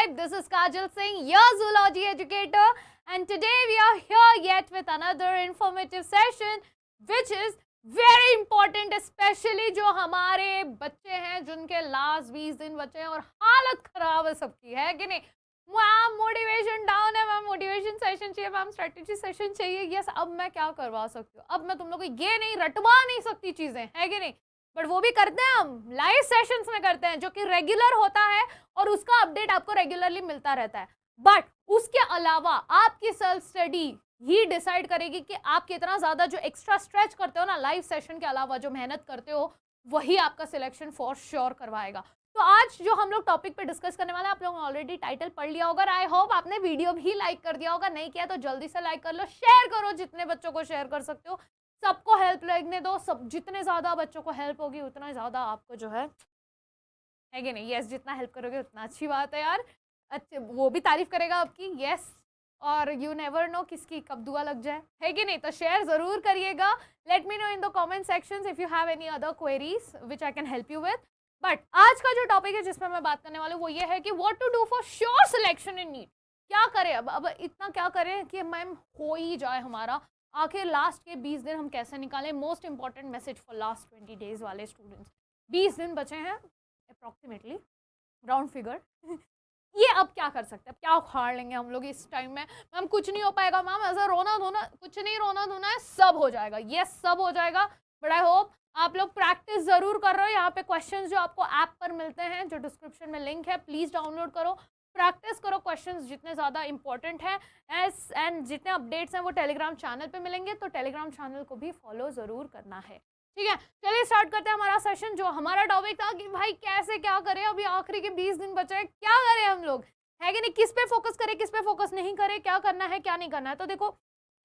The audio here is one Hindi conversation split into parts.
back. This is Kajal Singh, your zoology educator, and today we are here yet with another informative session, which is very important, especially जो हमारे बच्चे हैं जिनके लास्ट 20 दिन बचे हैं और हालत खराब है सबकी, है कि नहीं? मैम मोटिवेशन डाउन है, मैम मोटिवेशन सेशन चाहिए, मैम स्ट्रेटेजी सेशन चाहिए. यस, अब मैं क्या करवा सकती हूँ? अब मैं तुम लोग को ये नहीं रटवा नहीं सकती चीजें, है कि नहीं? बट वो भी करते हैं, हम लाइव सेशंस में करते हैं जो कि रेगुलर होता है और उसका अपडेट आपको रेगुलरली मिलता रहता है. बट उसके अलावा आपकी सेल्फ स्टडी ही डिसाइड करेगी कि आप कितना ज्यादा जो एक्स्ट्रा स्ट्रेच करते हो ना लाइव सेशन के अलावा, जो मेहनत करते हो, वही आपका सिलेक्शन फॉर श्योर करवाएगा. तो आज जो हम लोग टॉपिक पे डिस्कस करने वाले हैं, आप लोगों ने ऑलरेडी टाइटल पढ़ लिया होगा. आई होप आपने वीडियो भी लाइक कर दिया होगा. नहीं किया तो जल्दी से लाइक कर लो, शेयर करो, जितने बच्चों को शेयर कर सकते हो. सबको हेल्प लगने दो. सब जितने ज्यादा बच्चों को हेल्प होगी उतना ज्यादा आपको जो है कि नहीं? यस, जितना हेल्प करोगे उतना अच्छी बात है यार. अच्छे वो भी तारीफ करेगा आपकी. यस, और यू नेवर नो किसकी कब दुआ लग जाए, है कि नहीं? तो शेयर जरूर करिएगा. Late me know in the comment sections if you have any other queries which I can help you with. But आज का जो टॉपिक है जिसमें मैं बात करने वाली हूँ वो ये है कि what to do for sure selection in NEET. क्या करें अब इतना क्या करें कि मैम हो ही जाए हमारा. आखिर लास्ट के 20 दिन हम कैसे निकालें? Most important message for last 20 days वाले स्टूडेंट्स. 20 दिन बचे हैं अप्रॉक्सीमेटली, राउंड फिगर. ये अब क्या कर सकते हैं? क्या उखाड़ लेंगे हम लोग इस टाइम में? मैम कुछ नहीं हो पाएगा. मैम ऐसा रोना धोना कुछ नहीं, रोना धोना है, सब हो जाएगा. यस, सब हो जाएगा. बट आई होप आप लोग प्रैक्टिस जरूर कर रहे हो. यहाँ पे क्वेश्चंस जो आपको ऐप पर मिलते हैं, जो डिस्क्रिप्शन में लिंक है, प्लीज डाउनलोड करो, प्रैक्टिस करो. क्वेश्चंस जितने ज़्यादा इंपॉर्टेंट है एंड जितने अपडेट्स हैं वो टेलीग्राम चैनल पे मिलेंगे, तो टेलीग्राम चैनल को भी फॉलो ज़रूर करना है. ठीक है, चलिए स्टार्ट करते हैं हमारा सेशन. जो हमारा टॉपिक था कि भाई कैसे क्या करें, अभी आखिरी के 20 दिन बचे हैं, क्या करें हम लोग, है कि नहीं? किस पे फोकस करें, किस पे फोकस नहीं करें, क्या करना है क्या नहीं करना है. तो देखो,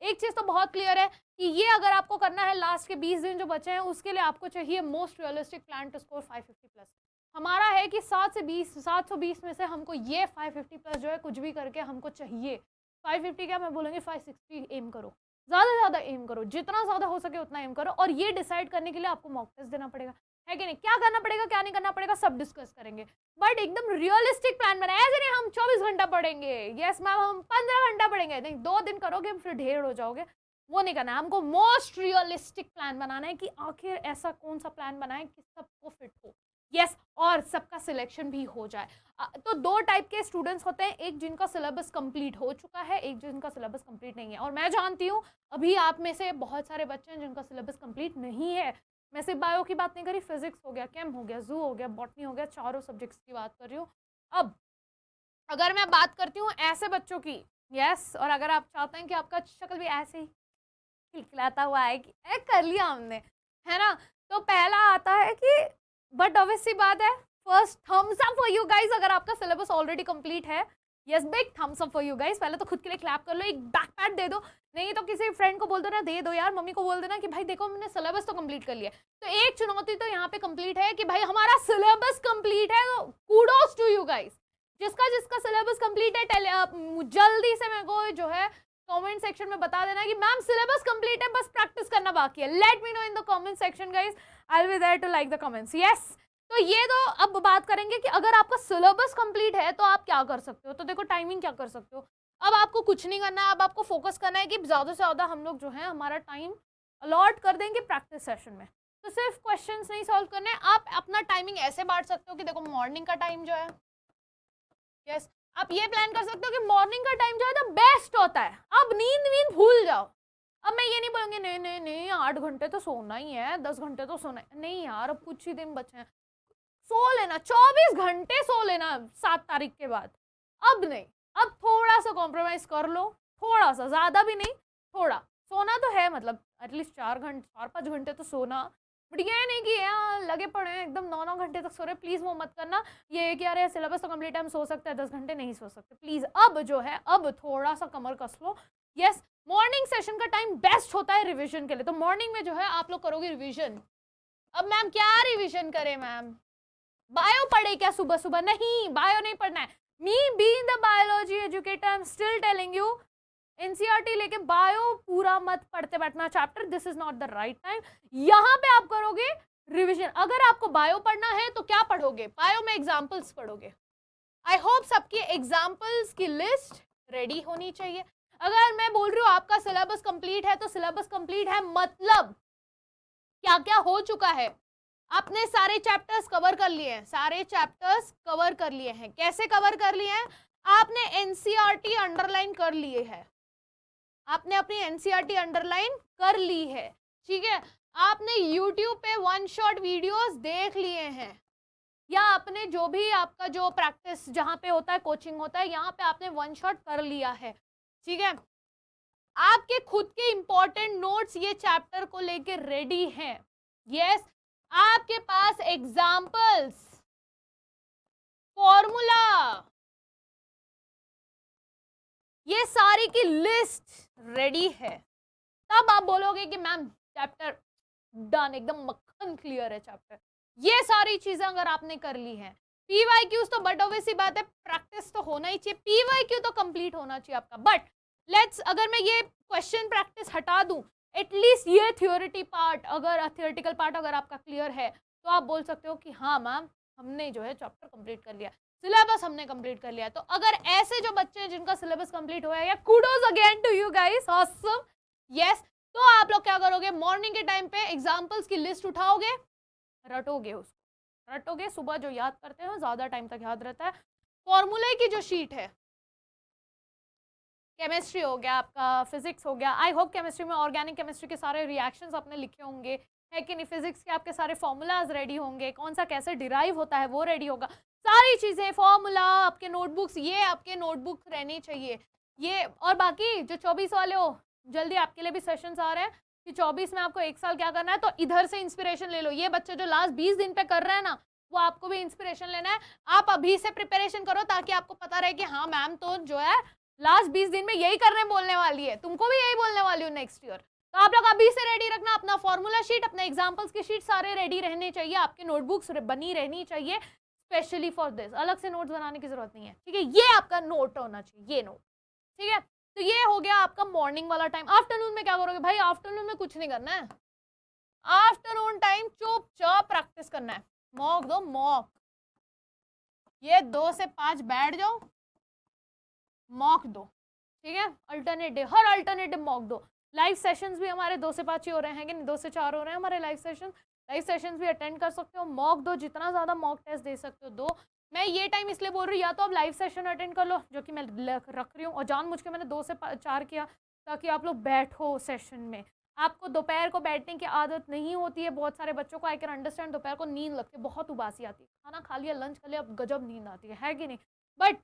एक चीज़ तो बहुत क्लियर है कि ये अगर आपको करना है लास्ट के 20 दिन जो बचे हैं, उसके लिए आपको चाहिए most realistic plan to score 550 plus. हमारा है कि 720 में से हमको ये 550 प्लस जो है कुछ भी करके हमको चाहिए. 550 क्या मैं बोलूँगी, 560 एम करो, ज़्यादा से ज़्यादा एम करो, जितना ज़्यादा हो सके उतना एम करो. और ये डिसाइड करने के लिए आपको मॉक टेस्ट देना पड़ेगा, है कि नहीं? क्या करना पड़ेगा क्या नहीं करना पड़ेगा सब डिस्कस करेंगे. बट एकदम रियलिस्टिक प्लान बनाए. ऐसे नहीं हम 24 घंटा पढ़ेंगे, यस मैम हम 15 घंटा पढ़ेंगे, नहीं 2 दिन करोगे फिर ढेर हो जाओगे. वो नहीं करना है. हमको मोस्ट रियलिस्टिक प्लान बनाना है कि आखिर ऐसा कौन सा प्लान बनाए कि सबको फिट हो. यस, और सबका सिलेक्शन भी हो जाए. तो 2 टाइप के स्टूडेंट्स होते हैं, एक जिनका सिलेबस कंप्लीट हो चुका है, एक जिनका सिलेबस कंप्लीट नहीं है. और मैं जानती हूँ अभी आप में से बहुत सारे बच्चे हैं जिनका सिलेबस कंप्लीट नहीं है. मैं सिर्फ बायो की बात नहीं करी, फिजिक्स हो गया, केम हो गया, जू हो गया, बॉटनी हो गया, चारों सब्जेक्ट्स की बात कर रही हूँ. अब अगर मैं बात करती हूँ ऐसे बच्चों की, यस, और अगर आप चाहते हैं कि आपका शक्ल भी ऐसे ही खिलखिलाता हुआ है कि कर लिया हमने, है ना? तो पहला आता है कि बट ऑब्वियस सी बात है, first thumbs up for you guys अगर आपका सिलेबस ऑलरेडी कंप्लीट है. Yes, big thumbs up for you guys. पहले तो खुद के लिए क्लैप कर लो, एक बैक पैट दे दो. नहीं तो किसी फ्रेंड को बोल दो ना, दे दो यार, मम्मी को बोल देना कि भाई देखो मैंने सिलेबस तो कंप्लीट कर लिया. तो एक चुनौती तो यहाँ पे कंप्लीट है कि भाई हमारा सिलेबस कंप्लीट है. तो कूडोस टू यू गाइस. जिसका जिसका सिलेबस कंप्लीट है जल्दी से मेरे को जो है कमेंट सेक्शन में बता देना कि मैम सिलेबस कंप्लीट है, बस प्रैक्टिस करना बाकी है. Let me know in the comment section guys, I will be there to like the comments. Yes, तो ये तो अब बात करेंगे कि अगर आपका सिलेबस कंप्लीट है तो आप क्या कर सकते हो. तो देखो टाइमिंग क्या कर सकते हो. अब आपको कुछ नहीं करना है, अब आपको फोकस करना है कि ज़्यादा से ज़्यादा हम लोग जो है हमारा टाइम अलॉट कर देंगे प्रैक्टिस सेशन में. तो सिर्फ क्वेश्चंस नहीं सॉल्व करने, आप अपना टाइमिंग ऐसे बांट सकते हो कि देखो मॉर्निंग का टाइम जो है, यस, आप ये प्लान कर सकते हो कि मॉर्निंग का टाइम जो है ना बेस्ट होता है. अब नींद भूल जाओ. अब मैं ये नहीं बोलूँगी नहीं नहीं नहीं 8 घंटे तो सोना ही है, 10 घंटे तो सोना है. नहीं यार, अब कुछ ही दिन बचे हैं, सो लेना, 24 घंटे सो लेना 7 तारीख के बाद. अब नहीं, अब थोड़ा सा कॉम्प्रोमाइज कर लो, थोड़ा सा, ज़्यादा भी नहीं, थोड़ा सोना तो है, मतलब एटलीस्ट 4-5 घंटे तो सोना. बट ये नहीं कि यार लगे पड़े हैं एकदम 9-9 घंटे तक सो रहे. प्लीज़ वो मत करना. ये कि यार सिलेबस तो कंप्लीट है, हम सो सकते हैं 10 घंटे, नहीं सो सकते. प्लीज़ अब जो है अब थोड़ा सा कमर कस लो. यस, मॉर्निंग सेशन का टाइम बेस्ट होता है रिविजन के लिए. तो मॉर्निंग में जो है आप लोग करोगे रिविजन. अब मैम क्या रिविजन करें, मैम बायो पढ़े क्या सुबह सुबह? नहीं, बायो नहीं पढ़ना है. Me being the biology educator I am still telling you, NCERT लेके बायो पूरा मत पढ़ते बैठना chapter. This is not the right time. यहाँ पे आप करोगे रिविजन. अगर आपको बायो पढ़ना है तो क्या पढ़ोगे? बायो में एग्जाम्पल्स पढ़ोगे. आई होप सबकी एग्जाम्पल्स की लिस्ट रेडी होनी चाहिए। अगर मैं बोल रही हूँ आपका सिलेबस कंप्लीट है, तो सिलेबस कंप्लीट है मतलब क्या क्या हो चुका है, आपने सारे चैप्टर्स कवर कर लिए हैं, सारे चैप्टर्स कवर कर लिए हैं। कैसे कवर कर लिए हैं? आपने एनसीईआरटी अंडरलाइन कर लिए है, आपने अपनी एनसीईआरटी अंडरलाइन कर ली है, ठीक है। आपने यूट्यूब पे वन शॉट वीडियोस देख लिए हैं, या आपने जो भी आपका जो प्रैक्टिस जहाँ पे होता है, कोचिंग होता है, यहाँ पे आपने वन शॉट कर लिया है, ठीक है। आपके खुद के इंपॉर्टेंट नोट्स ये चैप्टर को लेके रेडी हैं। यस, आपके पास एग्जाम्पल्स, फॉर्मूला, ये सारी की लिस्ट रेडी है। तब आप बोलोगे कि मैम चैप्टर डन, एकदम मक्खन क्लियर है चैप्टर। ये सारी चीजें अगर आपने कर ली हैं, पीवाईक्यूज तो बट ऑब्वियसली बात है, प्रैक्टिस तो होना ही चाहिए, पीवाईक्यू तो कंप्लीट होना चाहिए आपका। बट लेट्स, अगर मैं ये क्वेश्चन प्रैक्टिस हटा दूं, एटलीस्ट ये थ्योरिटी पार्ट, अगर थियोरिटिकल पार्ट अगर आपका क्लियर है, तो आप बोल सकते हो कि हाँ मैम हमने जो है चैप्टर कंप्लीट कर लिया, सिलेबस हमने कंप्लीट कर लिया। तो अगर ऐसे जो बच्चे हैं जिनका सिलेबस कंप्लीट हुआ है, या kudos again to you guys, awesome, yes, तो आप लोग क्या करोगे, मॉर्निंग के टाइम पे एग्जाम्पल्स की लिस्ट उठाओगे, रटोगे, उसको रटोगे, सुबह जो याद करते हैं ज्यादा टाइम तक याद रहता है। फॉर्मूले की जो शीट है, केमिस्ट्री हो गया आपका, फिजिक्स हो गया, आई होप केमिस्ट्री में ऑर्गेनिक केमिस्ट्री के सारे रिएक्शंस आपने लिखे होंगे, है कि नहीं। फिजिक्स के आपके सारे फॉर्मूलाज रेडी होंगे, कौन सा कैसे डिराइव होता है वो रेडी होगा, सारी चीजें, फॉर्मूला, आपके नोटबुक्स, ये आपके नोटबुक रहनी चाहिए ये। और बाकी जो 24 वाले हो, जल्दी आपके लिए भी सेशंस आ रहे हैं कि 24 में आपको एक साल क्या करना है, तो इधर से इंस्पिरेशन ले लो। ये बच्चे जो लास्ट 20 दिन पे कर रहे हैं ना, वो आपको भी इंस्पिरेशन लेना है। आप अभी से प्रिपरेशन करो ताकि आपको पता रहे कि हाँ मैम तो जो है लास्ट 20 दिन में यही करने बोलने वाली है, तुमको भी यही बोलने वाली हूँ नेक्स्ट ईयर। तो आप लोग अभी से रेडी रखना, अपना फॉर्मूला शीट, अपने एग्जाम्पल्स की शीट सारे रेडी रहने चाहिए, आपकी नोटबुक्स बनी रहनी चाहिए स्पेशली फॉर दिस। अलग से नोट्स बनाने की जरूरत नहीं है, ठीक है। ये आपका नोट होना चाहिए, ये नोट, ठीक है। तो ये हो गया आपका मॉर्निंग वाला टाइम। आफ्टरनून में क्या करोगे भाई? आफ्टरनून में कुछ नहीं करना है, आफ्टरनून टाइम चुपचाप प्रैक्टिस करना है। मॉक दो, मॉक, ये 2 से 5 बैठ जाओ, मॉक दो, ठीक है। अल्टरनेटिव, हर अल्टरनेटिव मॉक दो। लाइव सेशंस भी हमारे 2 से 5 ही हो रहे हैं कि नहीं, 2 से 4 हो रहे हैं हमारे लाइव सेशन। लाइव सेशंस भी अटेंड कर सकते हो, मॉक दो, जितना ज्यादा मॉक टेस्ट दे सकते हो दो। मैं ये टाइम इसलिए बोल रही हूँ, या तो आप लाइव सेशन अटेंड कर लो, जो कि मैं रख रही हूँ, और जानबूझ के मैंने 2 से 4 किया ताकि आप लोग बैठो सेशन में। आपको दोपहर को बैठने की आदत नहीं होती है, बहुत सारे बच्चों को, आई कैन अंडरस्टैंड, दोपहर को नींद लगती है, बहुत उबासी आती है, खाना खा लिया, लंच कर लिया, अब गजब नींद आती है कि नहीं। बट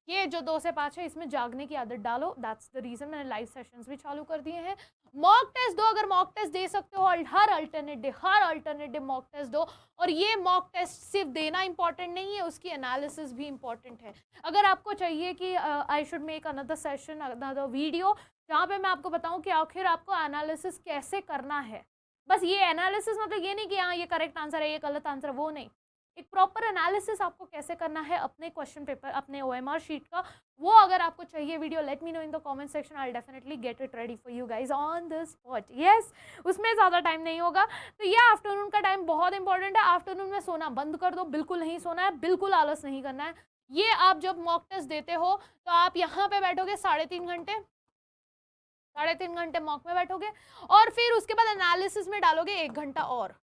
ये जो 2 से 5 है, इसमें जागने की आदत डालो, दैट्स द रीजन मैंने लाइव सेशंस भी चालू कर दिए हैं। मॉक टेस्ट दो, अगर मॉक टेस्ट दे सकते हो, हर अल्टरनेटिव मॉक टेस्ट दो। और ये मॉक टेस्ट सिर्फ देना इंपॉर्टेंट नहीं है, उसकी एनालिसिस भी इंपॉर्टेंट है। अगर आपको चाहिए कि I should make another session, another video, जहाँ पे मैं आपको बताऊँ कि आखिर आपको एनालिसिस कैसे करना है, बस ये एनालिसिस मतलब ये नहीं कि हाँ ये करेक्ट आंसर है, ये गलत आंसर है, वो नहीं, एक प्रॉपर एनालिसिस आपको कैसे करना है अपने क्वेश्चन पेपर, अपने ओएमआर शीट का, वो अगर आपको चाहिए video, late me know in the comment section, I will definitely get it ready for you guys on the spot. Yes, उसमें ज़्यादा टाइम नहीं होगा। तो ये आफ्टरनून का टाइम बहुत इंपॉर्टेंट है। आफ्टरनून में सोना बंद कर दो, बिल्कुल नहीं सोना है, बिल्कुल आलस नहीं करना है। ये आप जब मॉक टेस्ट देते हो तो आप यहाँ पे बैठोगे 3.5 घंटे, 3.5 घंटे मॉक में बैठोगे, और फिर उसके बाद एनालिसिस में डालोगे 1 घंटा, और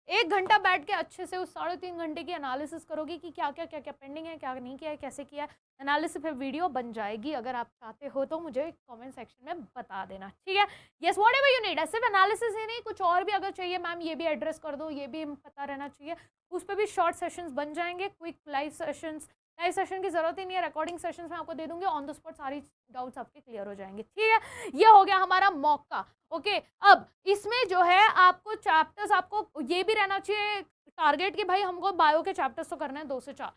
1 घंटा बैठ के अच्छे से उस 3.5 घंटे की एनालिसिस करोगे कि क्या क्या पेंडिंग है, क्या नहीं किया है, कैसे किया है। एनालिसिस पे वीडियो बन जाएगी, अगर आप चाहते हो तो मुझे कमेंट सेक्शन में बता देना, ठीक है। यस, व्हाटएवर यू नीड, सिर्फ एनालिसिस ही नहीं, कुछ और भी अगर चाहिए मैम ये भी एड्रेस कर दो, ये भी पता रहना चाहिए, उस पर भी शॉर्ट सेशंस बन जाएंगे, quick live sessions. Live session की जरूरत ही नहीं है, रिकॉर्डिंग सेशंस में आपको दे दूंगी, ऑन द स्पॉट सारी डाउट्स आपके क्लियर हो जाएंगे, ठीक है। ये हो गया हमारा मॉक का, ओके। अब इसमें जो है आपको चैप्टर्स, आपको ये भी रहना चाहिए टारगेट कि भाई हमको बायो के चैप्टर्स तो करने हैं 2 से 4,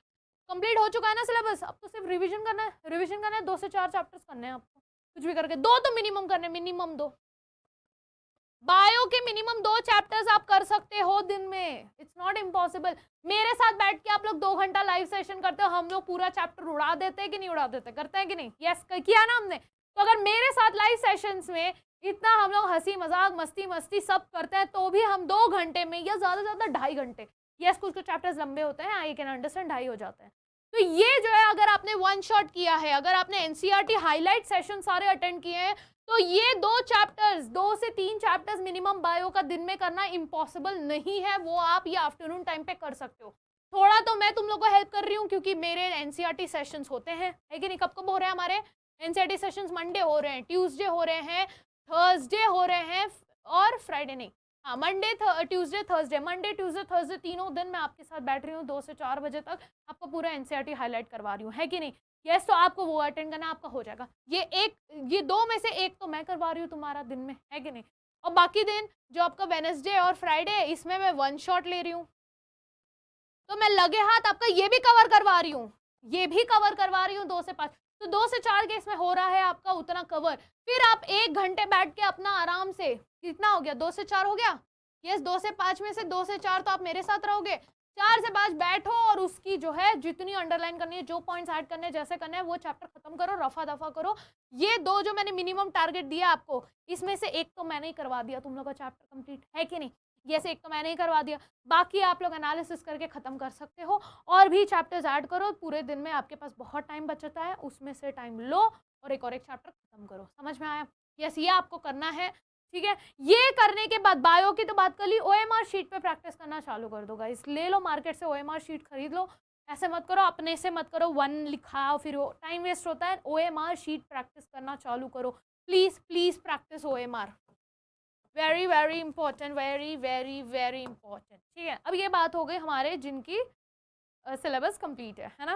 कंप्लीट हो चुका है ना सिलेबस, अब तो सिर्फ रिवीजन करना है, 2 से 4 चैप्टर्स करने हैं आपको, कुछ भी करके 2 तो मिनिमम करने, मिनिमम 2 बायो के, मिनिमम 2 चैप्टर्स आप कर सकते हो दिन में, इट्स नॉट इम्पॉसिबल। मेरे साथ बैठ के आप लोग 2 घंटा लाइव सेशन करते हो, हम लोग पूरा चैप्टर उड़ा देते हैं कि नहीं उड़ा देते, करते हैं कि नहीं? यस, किया ना हमने। तो अगर मेरे साथ लाइव सेशंस में इतना हम लोग हंसी मजाक मस्ती सब करते हैं, तो भी हम 2 घंटे में, या ज्यादा 2.5 घंटे, यस कुछ चैप्टर्स लंबे होते हैं, आई कैन अंडरस्टैंड, 2.5 हो जाते हैं, तो ये जो है अगर आपने वन शॉट किया है, अगर आपने एनसीईआरटी हाईलाइट सेशन सारे अटेंड किए हैं, तो ये 2 से 3 चैप्टर्स मिनिमम बायो का दिन में करना इम्पॉसिबल नहीं है, वो आप ये आफ्टरनून टाइम पे कर सकते हो। थोड़ा तो मैं तुम लोग को हेल्प कर रही हूँ क्योंकि मेरे एनसीईआरटी सेशंस होते हैं, है कि नहीं? कब कब हो रहे हैं हमारे एनसीईआरटी सेशंस? मंडे हो रहे हैं, ट्यूसडे हो रहे हैं, थर्सडे हो रहे हैं और फ्राइडे नहीं, हाँ Monday Tuesday Thursday, Monday Tuesday Thursday तीनों दिन मैं आपके साथ बैठ रही हूँ 2 से 4 बजे तक, आपको पूरा एनसीईआरटी हाईलाइट करवा रही हूँ, है कि नहीं? यस, तो आपको वो अटेंड करना, आपका हो जाएगा। ये 2 में से 1 तो मैं करवा रही हूँ तुम्हारा दिन में, है कि नहीं? और बाकी दिन जो आपका वेडनेसडे और फ्राइडे, इसमें मैं वन शॉट ले रही हूँ, तो मैं लगे हाथ आपका ये भी कवर करवा रही हूँ, ये भी कवर करवा रही हूँ 2 से 5, तो 2 से 4 केस में हो रहा है आपका उतना कवर। फिर आप 1 घंटे बैठ के अपना आराम से, कितना हो गया, 2 से 4 हो गया, यस 2 से 5 में से 2 से 4 तो आप मेरे साथ रहोगे, 4 से 5 बैठो और उसकी जो है जितनी अंडरलाइन करनी है, जो पॉइंट्स ऐड करने हैं, जैसे करना है वो चैप्टर खत्म करो, रफा दफा करो। ये 2 जो मैंने मिनिमम टारगेट दिया आपको, इसमें से 1 तो मैंने ही करवा दिया तुम लोग का चैप्टर कंप्लीट, है कि नहीं? यस, 1 तो मैंने ही करवा दिया, बाकी आप लोग एनालिसिस करके खत्म कर सकते हो और भी चैप्टर्स ऐड करो। पूरे दिन में आपके पास बहुत टाइम बचता है, उसमें से टाइम लो और एक चैप्टर खत्म करो। समझ में आया? यस, ये आपको करना है, ठीक है? ये करने के बाद बायो की तो बात कर ली, ओएमआर शीट पे प्रैक्टिस करना चालू कर दो गाइस। ले लो मार्केट से ओएमआर शीट, खरीद लो, ऐसे मत करो, अपने से मत करो, 1 लिखाओ फिर टाइम वेस्ट होता है। ओएमआर शीट प्रैक्टिस करना चालू करो, please please practice OMR, very very important, very very very important, ठीक है? अब ये बात हो गई हमारे जिनकी सिलेबस कंप्लीट है ना?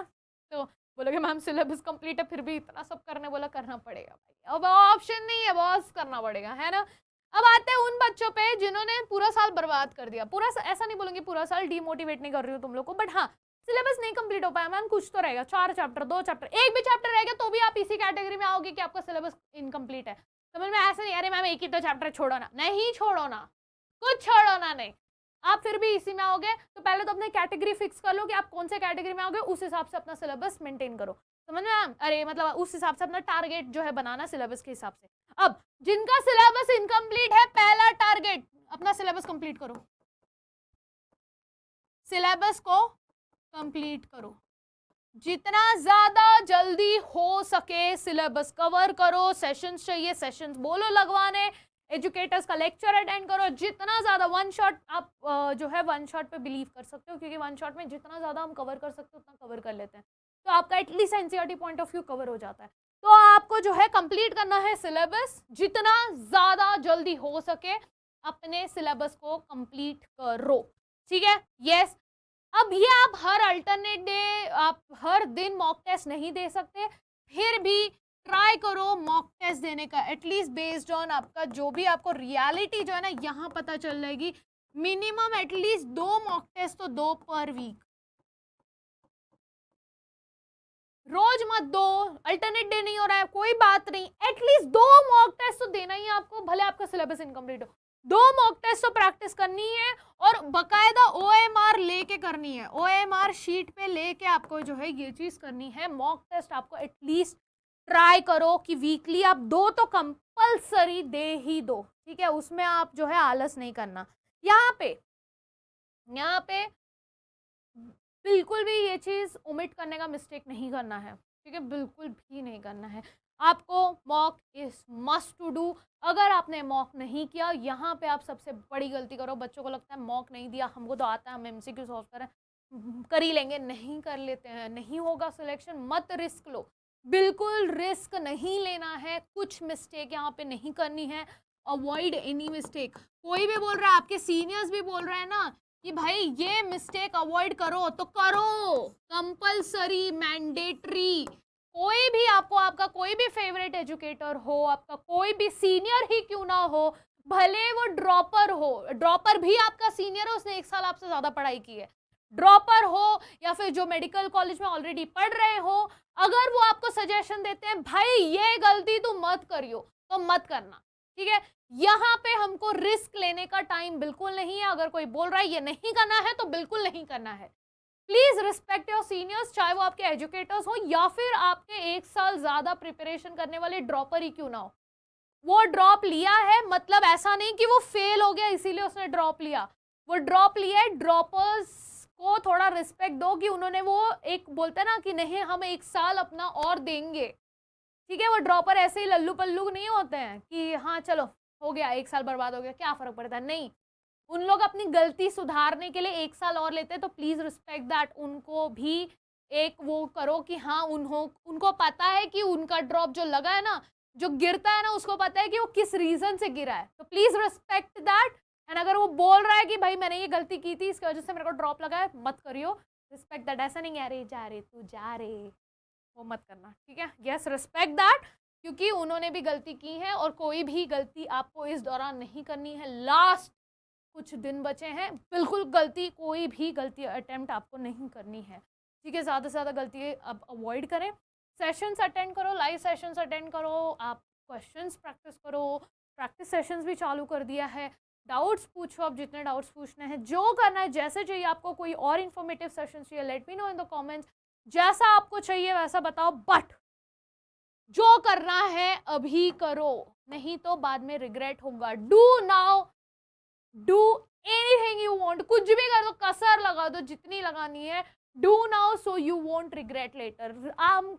तो बोलोगे मैम सिलेबस कंप्लीट है फिर भी इतना सब करने बोला, करना पड़ेगा भाई, अब ऑप्शन नहीं है बॉस, करना पड़ेगा, है ना? अब आते हैं उन बच्चों पे जिन्होंने पूरा साल बर्बाद कर दिया। पूरा ऐसा नहीं बोलूंगी पूरा साल डिमोटिवेट नहीं कर रही हूँ तुम लोग को, बट हाँ सिलेबस नहीं कंप्लीट हो पाया मैम, कुछ तो रहेगा, 4 चैप्टर 2 चैप्टर, एक भी चैप्टर रहेगा तो भी आप इसी कैटेगरी में आओगे कि आपका सिलेबस इनकम्प्लीट है। समझ में? ऐसा नहीं अरे मैम एक ही तो चैप्टर छोड़ो ना, नहीं छोड़ो ना, कुछ छोड़ो ना, नहीं, आप फिर भी इसी में आओगे। तो पहले तो अपने कैटेगरी फिक्स कर लो कि आप कौन से कैटेगरी में आओगे, उस हिसाब से अपना सिलेबस मेंटेन करो। समझ में? अरे मतलब उस हिसाब से अपना टारगेट जो है बनाना सिलेबस के हिसाब से। अब जिनका सिलेबस इनकम्प्लीट है, पहला टारगेट अपना सिलेबस कंप्लीट करो, सिलेबस को कंप्लीट करो, जितना ज्यादा जल्दी हो सके सिलेबस कवर करो। सेशंस चाहिए, सेशंस बोलो लगवाने, एजुकेटर्स का लेक्चर अटेंड करो, जितना ज्यादा। वन शॉट आप जो है वन शॉट पे बिलीव कर सकते हो, क्योंकि वन शॉट में जितना ज्यादा हम कवर कर सकते हो उतना कवर कर लेते हैं, तो आपका at least NCERT point of view cover हो जाता है। तो आपको जो है कंप्लीट करना है सिलेबस, जितना ज्यादा जल्दी हो सके अपने सिलेबस को कंप्लीट करो, ठीक है? यस। अब ये आप हर अल्टरनेट डे, आप हर दिन मॉक टेस्ट नहीं दे सकते, फिर भी ट्राई करो मॉक टेस्ट देने का, एटलीस्ट बेस्ड ऑन आपका जो भी आपको रियलिटी जो है ना यहाँ पता चल जाएगी। मिनिमम एटलीस्ट 2 मॉक टेस्ट तो 2 पर वीक, रोज मत दो, अल्टरनेट डे नहीं हो रहा है कोई बात नहीं, एटलीस्ट 2 मॉक टेस्ट तो देना ही आपको, भले आपका सिलेबस इनकम्प्लीट हो। 2 मॉक टेस्ट तो प्रैक्टिस करनी है और बकायदा ओएमआर लेके करनी है, ओएमआर शीट पे लेके आपको जो है ये चीज करनी है। मॉक टेस्ट आपको एटलीस्ट ट्राई करो कि वीकली आप 2 तो कंपल्सरी दे ही दो, ठीक है? उसमें आप जो है आलस नहीं करना। यहाँ पे बिल्कुल भी ये चीज ओमिट करने का मिस्टेक नहीं करना है, ठीक है? बिल्कुल भी नहीं करना है। आपको mock is must to do. अगर आपने मॉक नहीं किया, यहाँ पे आप सबसे बड़ी गलती करो। बच्चों को लगता है मॉक नहीं दिया, हमको तो आता है, हम एमसीक्यू सॉल्व करें, कर ही लेंगे, नहीं कर लेते हैं, नहीं होगा सिलेक्शन। मत रिस्क लो, बिल्कुल रिस्क नहीं लेना है, कुछ मिस्टेक यहाँ पे नहीं करनी है। Avoid any mistake. कोई भी बोल रहा है, आपके सीनियर्स भी बोल रहे हैं ना कि भाई ये मिस्टेक अवॉइड करो, तो करो, कंपल्सरी, मैंडेटरी। कोई भी आपको, आपका कोई भी फेवरेट एजुकेटर हो, आपका कोई भी सीनियर ही क्यों ना हो, भले वो ड्रॉपर हो, ड्रॉपर भी आपका सीनियर है, उसने 1 साल आपसे ज्यादा पढ़ाई की है, ड्रॉपर हो या फिर जो मेडिकल कॉलेज में ऑलरेडी पढ़ रहे हो, अगर वो आपको सजेशन देते हैं भाई ये गलती तू मत करियो, तो मत करना, ठीक है? यहाँ पे हमको रिस्क लेने का टाइम बिल्कुल नहीं है। अगर कोई बोल रहा है ये नहीं करना है तो बिल्कुल नहीं करना है। प्लीज रिस्पेक्ट योर सीनियर्स, चाहे वो आपके एजुकेटर्स हो या फिर आपके 1 साल ज्यादा प्रिपरेशन करने वाले ड्रॉपर ही क्यों ना हो। वो ड्रॉप लिया है मतलब ऐसा नहीं कि वो फेल हो गया इसीलिए उसने ड्रॉप लिया, वो ड्रॉप लिया है ड्रॉपर्स को थोड़ा रिस्पेक्ट दो कि उन्होंने वो एक बोलते हैं ना कि नहीं हम 1 साल अपना और देंगे, ठीक है। वो ड्रॉपर ऐसे ही लल्लू पल्लू नहीं होते हैं कि हाँ चलो हो गया 1 साल बर्बाद हो गया क्या फर्क पड़ता है, नहीं। उन लोग अपनी गलती सुधारने के लिए 1 साल और लेते हैं, तो प्लीज रिस्पेक्ट दैट। उनको भी एक वो करो कि हाँ उनको पता है कि उनका ड्रॉप जो लगा है ना, जो गिरता है ना, उसको पता है कि वो किस रीजन से गिरा है, तो प्लीज रिस्पेक्ट दैट। एंड अगर वो बोल रहा है कि भाई मैंने ये गलती की थी इसकी वजह से मेरे को ड्रॉप लगा है, मत करियो, रिस्पेक्ट दैट। ऐसा नहीं अरे जा रे तू जा रे, वो मत करना, ठीक है। यस, रिस्पेक्ट दैट, क्योंकि उन्होंने भी गलती की है और कोई भी गलती आपको इस दौरान नहीं करनी है। लास्ट कुछ दिन बचे हैं, बिल्कुल गलती कोई भी गलती अटेम्प्ट आपको नहीं करनी है, ठीक है। ज़्यादा से ज़्यादा गलती अब अवॉइड करें। सेशंस अटेंड करो, लाइव सेशंस अटेंड करो, आप क्वेश्चंस प्रैक्टिस करो, प्रैक्टिस सेशंस भी चालू कर दिया है। डाउट्स पूछो, आप जितने डाउट्स पूछने हैं, जो करना है, जैसे चाहिए आपको, कोई और इन्फॉर्मेटिव सेशन चाहिए, late me know in the comments. जैसा आपको चाहिए वैसा बताओ, बट जो करना है अभी करो, नहीं तो बाद में रिग्रेट होगा। Do now, do anything you want, कुछ भी कर दो, कसर लगा दो जितनी लगानी है, do now so you won't regret later.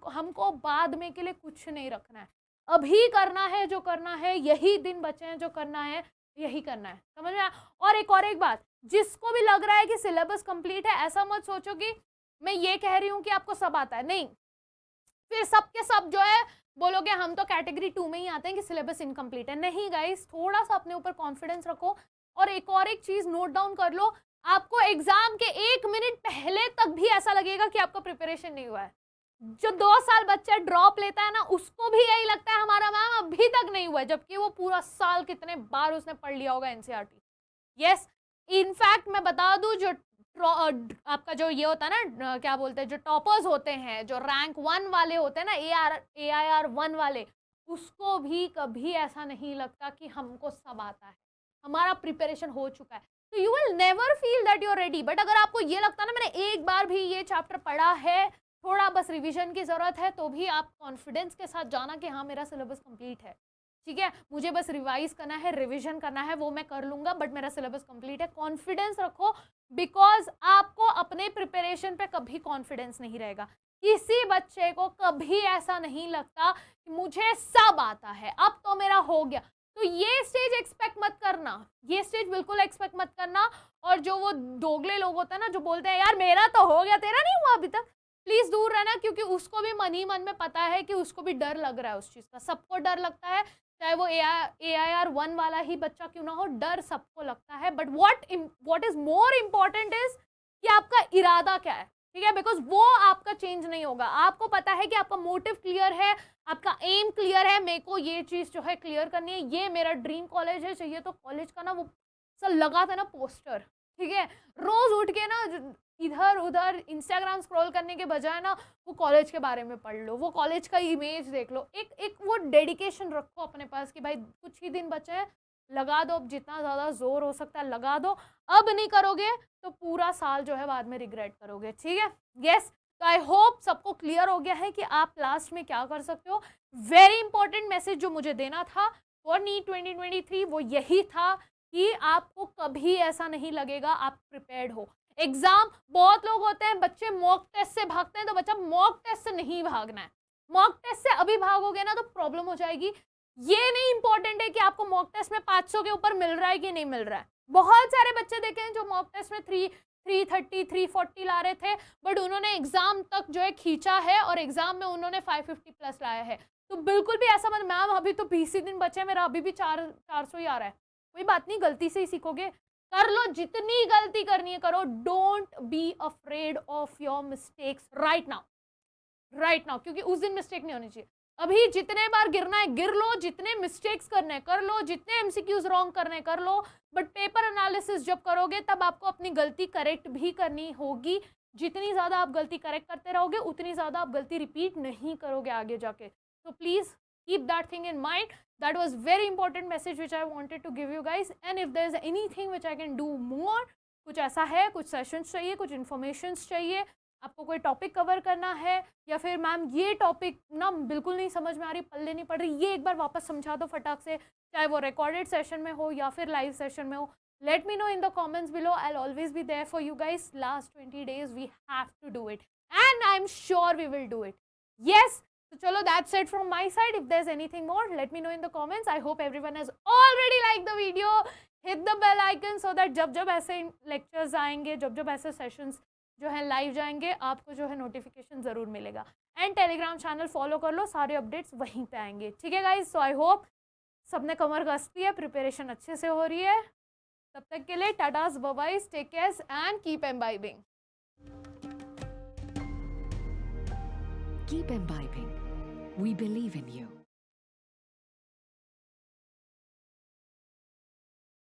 हमको बाद में के लिए कुछ नहीं रखना है, अभी करना है जो करना है, यही दिन बचे हैं, जो करना है यही करना है, समझ में आया? और एक बात, जिसको भी लग रहा है कि सिलेबस कंप्लीट है, ऐसा मत सोचो कि मैं ये कह रही हूँ कि आपको सब आता है, नहीं। फिर सबके सब जो है बोलोगे हम तो कैटेगरी 2 में ही आते हैं कि सिलेबस इनकम्प्लीट है। नहीं गाइस, थोड़ा सा अपने ऊपर कॉन्फिडेंस रखो। और एक चीज नोट डाउन कर लो, आपको एग्जाम के 1 मिनट पहले तक भी ऐसा लगेगा कि आपका प्रिपरेशन नहीं हुआ है। जो 2 साल बच्चा ड्रॉप लेता है ना, उसको भी यही लगता है हमारा मैम अभी तक नहीं हुआ है, जबकि वो पूरा साल कितने बार उसने पढ़ लिया होगा एनसीईआरटी। यस, इनफैक्ट मैं बता दूं, जो आपका जो ये होता है ना, क्या बोलते हैं, जो टॉपर्स होते हैं, जो रैंक 1 वाले होते हैं ना, AIR 1 वाले, उसको भी कभी ऐसा नहीं लगता कि हमको सब आता है, हमारा प्रिपरेशन हो चुका है। तो you will never feel that you are ready. But अगर आपको ये लगता है ना मैंने एक बार भी ये चैप्टर पढ़ा है, थोड़ा बस रिविजन की जरूरत है, तो भी आप कॉन्फिडेंस के साथ जाना कि हाँ मेरा सिलेबस कंप्लीट है, ठीक है, मुझे बस रिवाइज करना है, रिवीजन करना है, वो मैं कर लूंगा, बट मेरा सिलेबस कंप्लीट है। कॉन्फिडेंस रखो, बिकॉज आपको अपने प्रिपरेशन पे कभी कॉन्फिडेंस नहीं रहेगा। किसी बच्चे को कभी ऐसा नहीं लगता कि मुझे सब आता है, अब तो मेरा हो गया। तो ये स्टेज एक्सपेक्ट मत करना, ये स्टेज बिल्कुल एक्सपेक्ट मत करना। और जो वो दोगले लोग होते हैं ना, जो बोलते हैं यार मेरा तो हो गया तेरा नहीं हुआ अभी तक, प्लीज दूर रहना, क्योंकि उसको भी मन ही मन में पता है कि उसको भी डर लग रहा है उस चीज का। सबको डर लगता है, चाहे वो AIR 1 वाला ही बच्चा क्यों ना हो, डर सबको लगता है। But what is more important is कि आपका इरादा क्या है, ठीक है, बिकॉज वो आपका चेंज नहीं होगा। आपको पता है कि आपका मोटिव क्लियर है, आपका एम क्लियर है, मेरे को ये चीज जो है क्लियर करनी है, ये मेरा ड्रीम कॉलेज है। चाहिए तो कॉलेज का ना वो सब लगा था ना पोस्टर, ठीक है, रोज उठ के ना इधर उधर इंस्टाग्राम स्क्रॉल करने के बजाय ना वो कॉलेज के बारे में पढ़ लो, वो कॉलेज का इमेज देख लो, एक वो डेडिकेशन रखो अपने पास कि भाई कुछ ही दिन बचे हैं, लगा दो, अब जितना ज़्यादा जोर हो सकता है लगा दो। अब नहीं करोगे तो पूरा साल जो है बाद में रिग्रेट करोगे, ठीक है। यस, तो आई होप सबको क्लियर हो गया है कि आप लास्ट में क्या कर सकते हो। वेरी इंपॉर्टेंट मैसेज जो मुझे देना था फॉर नीट 2023 वो यही था कि आपको कभी ऐसा नहीं लगेगा आप प्रिपेयर्ड हो। एग्जाम, बहुत लोग होते हैं बच्चे मॉक टेस्ट से भागते हैं, तो बच्चा मॉक टेस्ट से नहीं भागना है। मॉक टेस्ट से अभी भागोगे ना तो प्रॉब्लम हो जाएगी। ये नहीं इंपॉर्टेंट है कि आपको मॉक टेस्ट में 500 के ऊपर मिल रहा है कि नहीं मिल रहा है। बहुत सारे बच्चे देखे हैं जो मॉक टेस्ट में 330 340 ला रहे थे, बट उन्होंने एग्जाम तक जो है खींचा है और एग्जाम में उन्होंने 550 प्लस लाया है। तो बिल्कुल भी ऐसा मत, मैम अभी तो 20 ही दिन बचे, मेरा अभी भी 400 ही आ रहा है। कोई बात नहीं, गलती से ही सीखोगे, कर लो, जितनी गलती करनी है करो। Don't be afraid of your mistakes right now, क्योंकि उस दिन मिस्टेक नहीं होनी चाहिए। अभी जितने बार गिरना है गिर लो, जितने मिस्टेक्स करने कर लो, जितने एमसीक्यूज रॉन्ग करने कर लो, बट पेपर एनालिसिस जब करोगे तब आपको अपनी गलती करेक्ट भी करनी होगी। जितनी ज़्यादा आप गलती करेक्ट करते रहोगे उतनी ज़्यादा आप गलती रिपीट नहीं करोगे आगे जाके। तो please keep that thing in mind. That was very important message which I wanted to give you guys. And if there is anything which I can do more, कुछ ऐसा है, कुछ सेशंस चाहिए, कुछ इन्फॉर्मेशंस चाहिए, आपको कोई टॉपिक कवर करना है, या फिर मैम ये टॉपिक ना बिल्कुल नहीं समझ में आ रही, पल्ले नहीं पड़ रही, ये एक बार वापस समझा दो फटाक से, चाहे वो रिकॉर्डेड सेशन में हो या फिर लाइव सेशन में हो, Let me know in the comments below. I'll always be there for you guys. Last 20 days, we have to do it. And I'm sure we will do it. Yes. So, chalo, that's it from my side. If there's anything more, let me know in the comments. I hope everyone has already liked the video. Hit the bell icon so that जब ऐसे lectures आएंगे, जब ऐसे sessions जो है live जाएंगे, आपको जो है notification ज़रूर मिलेगा. And Telegram channel follow कर लो, सारे updates वहीं पे आएंगे. ठीक है guys? So I hope सबने कमर कसती है, प्रिपरेशन अच्छे से हो रही है. तब तक के लिए tatas, bye bye, take care and keep imbibing. Keep imbibing. We believe in you.